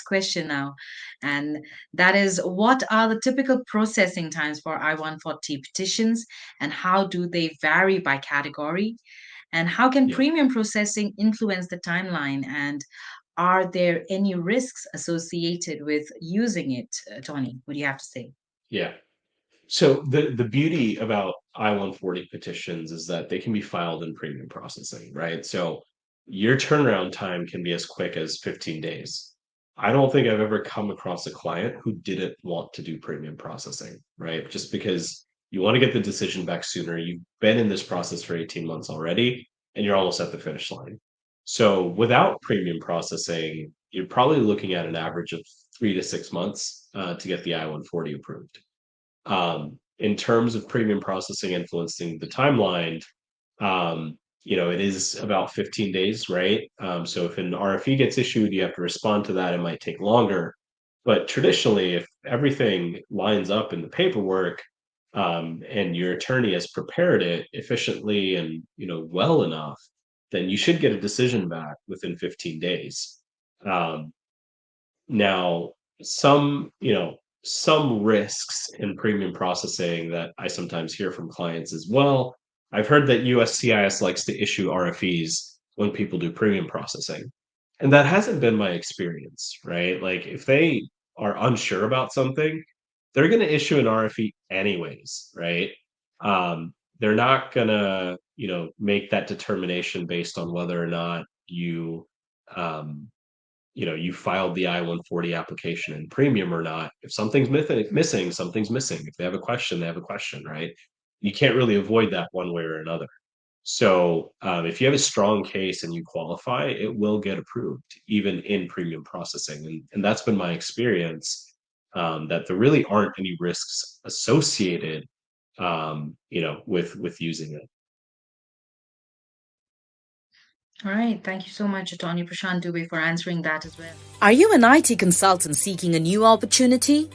question now, and that is, what are the typical processing times for I-140 petitions, and how do they vary by category? And how can Yeah. premium processing influence the timeline? And are there any risks associated with using it, Tony? What do you have to say? Yeah. So the beauty about I-140 petitions is that they can be filed in premium processing, right? So your turnaround time can be as quick as 15 days. I don't think I've ever come across a client who didn't want to do premium processing, right? Just because you want to get the decision back sooner. You've been in this process for 18 months already, and you're almost at the finish line. So without premium processing, you're probably looking at an average of 3 to 6 months to get the I-140 approved. In terms of premium processing influencing the timeline, it is about 15 days, right? So if an RFE gets issued, you have to respond to that. It might take longer. But traditionally, if everything lines up in the paperwork, and your attorney has prepared it efficiently and well enough, then you should get a decision back within 15 days. Um, Now, some risks in premium processing that I sometimes hear from clients as well. I've heard that USCIS likes to issue RFEs when people do premium processing. And that hasn't been my experience, right? Like if they are unsure about something, they're going to issue an RFE anyways, right? They're not going to, make that determination based on whether or not um, you filed the I-140 application in premium or not. If something's missing, something's missing. If they have a question, they have a question, right? You can't really avoid that one way or another. So if you have a strong case and you qualify, it will get approved, even in premium processing. And that's been my experience, that there really aren't any risks associated, with using it. All right. Thank you so much, Tony Prashant Dubey, for answering that as well. Are you an IT consultant seeking a new opportunity?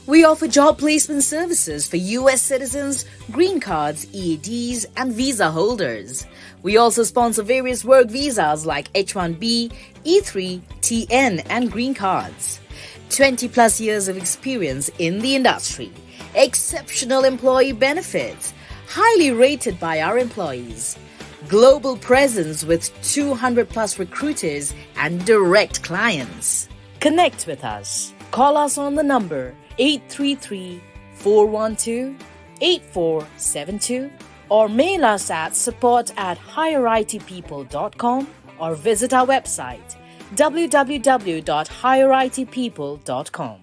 We offer job placement services for US citizens, green cards, EADs, and visa holders. We also sponsor various work visas like H-1B, E3, TN, and green cards. 20 plus years of experience in the industry. Exceptional employee benefits. Highly rated by our employees. Global presence with 200 plus recruiters and direct clients. Connect with us. Call us on the number 833-412-8472 or mail us at support@higheritpeople.com or visit our website www.higheritpeople.com.